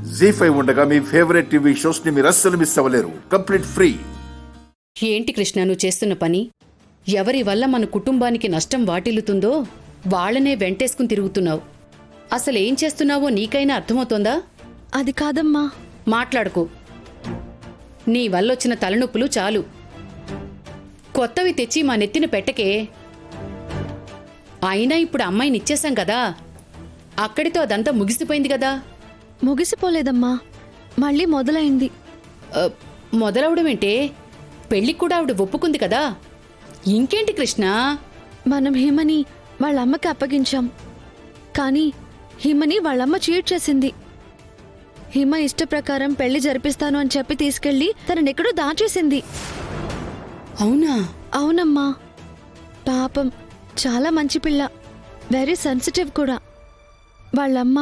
జీ5 ఉండగా మీ favourite TV shows ని మీరు అస్సలు మిస్ అవ్వలేరు. Complete free. ఏంటి కృష్ణ నువ్వు చేస్తున్న పని? ఎవరి వల్ల మన కుటుంబానికి నష్టం వాటిల్లుతుందో వాళ్లనే వెంటేసుకుని తిరుగుతున్నావు. అసలేం చేస్తున్నావో నీకైనా అర్థమవుతోందా? అది కాదమ్మా. మాట్లాడుకో. నీ వల్లొచ్చిన తలనొప్పులు చాలు. కొత్తవి తెచ్చి మా నెత్తిన పెట్టకే. అయినా ఇప్పుడు అమ్మాయినిచ్చేశాం కదా, అక్కడితో అదంతా ముగిసిపోయింది కదా. ముగిసిపోలేదమ్మా, మళ్ళీ మొదలైంది. మొదలవడమేంటే? పెళ్లికి కూడా ఆవిడ ఒప్పుకుంది కదా. ఇంకేంటి కృష్ణ? మనం హిమని వాళ్ళమ్మకి అప్పగించాం, కానీ హిమని వాళ్ళమ్మ చీట్ చేసింది. హిమ ఇష్ట ప్రకారం పెళ్లి జరిపిస్తాను అని చెప్పి తీసుకెళ్లి తననెక్కడో దాచేసింది. అవునా? అవునమ్మా. పాపం, చాలా మంచి పిల్ల, వెరీ సెన్సిటివ్ కూడా. వాళ్ళమ్మ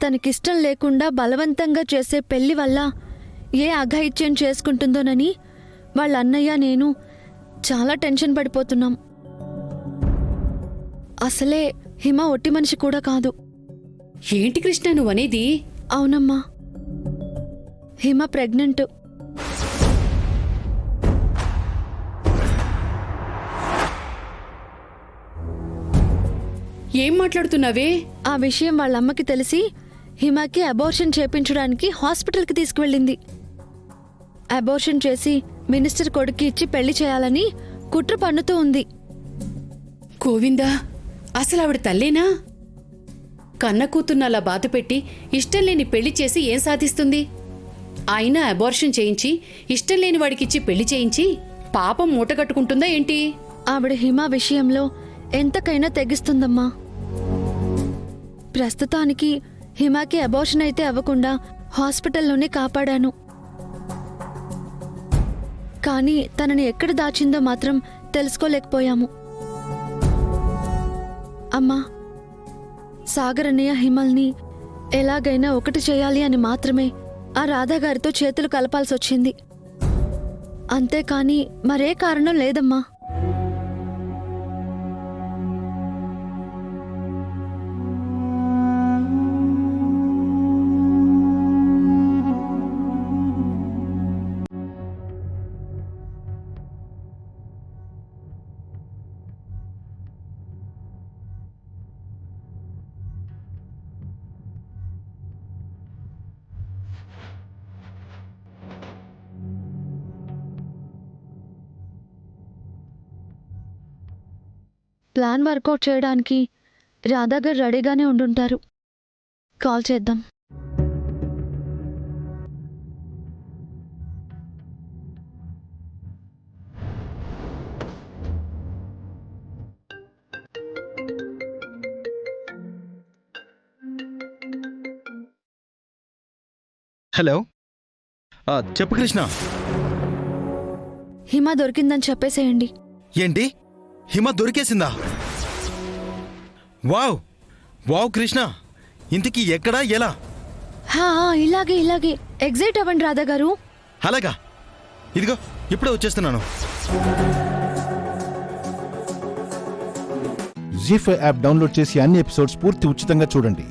తనకిష్టం లేకుండా బలవంతంగా చేసే పెళ్లి వల్ల ఏ అఘాయిత్యం చేసుకుంటుందోనని వాళ్ళ అన్నయ్య నేను చాలా టెన్షన్ పడిపోతున్నాం. అసలే హిమ ఒట్టి మనిషి కూడా కాదు. ఏంటి కృష్ణ నువ్వనేది? అవునమ్మా, హిమ ప్రెగ్నెంట్. ఏం మాట్లాడుతున్నావే? ఆ విషయం వాళ్ళమ్మకి తెలిసి హిమకి అబార్షన్ చేపించడానికి హాస్పిటల్కి తీసుకువెళ్ళింది. అబార్షన్ చేసి మినిస్టర్ కొడుక్కి ఇచ్చి పెళ్లి చేయాలని కుట్ర పన్నుతూ ఉంది. గోవిందా, అసలు ఆవిడ తల్లేనా? కన్న కూతుర్ని అలా బాధపెట్టి ఇష్టం లేని పెళ్లి చేసి ఏం సాధిస్తుంది? అయినా అబార్షన్ చేయించి ఇష్టం లేని వాడికిచ్చి పెళ్లి చేయించి పాపం మూటగట్టుకుంటుందా ఏంటి? ఆవిడ హిమ విషయంలో ఎంతకైనా తెగిస్తుందమ్మా. ప్రస్తుతానికి హిమకి అబార్షన్ అయితే అవ్వకుండా హాస్పిటల్లోనే కాపాడాను. కానీ తనని ఎక్కడ దాచిందో మాత్రం తెలుసుకోలేకపోయాము. అమ్మా, సాగర్ అన్నయ్య హిమల్ని ఎలాగైనా ఒకటి చేయాలి అని మాత్రమే ఆ రాధాగారితో చేతులు కలపాల్సొచ్చింది. అంతేకాని మరే కారణం లేదమ్మా. ప్లాన్ వర్కౌట్ చేయడానికి రాధాగారు రెడీగానే ఉండుంటారు. కాల్ చేద్దాం. హలో, చెప్పు కృష్ణ. హిమ దొరికిందని చెప్పేసేయండి. ఏంటి, హిమ దొరికేసిందా? వావ్ వావ్ కృష్ణ, ఇంతకీ ఎక్కడా, ఎలా? ఇలాగే ఎగ్జైట్ అవ్వండి రాధాగారు. అలాగా, ఇదిగో ఇప్పుడే వచ్చేస్తున్నాను. జీ5 యాప్ డౌన్లోడ్ చేసి అన్ని ఎపిసోడ్స్ పూర్తి ఉచితంగా చూడండి.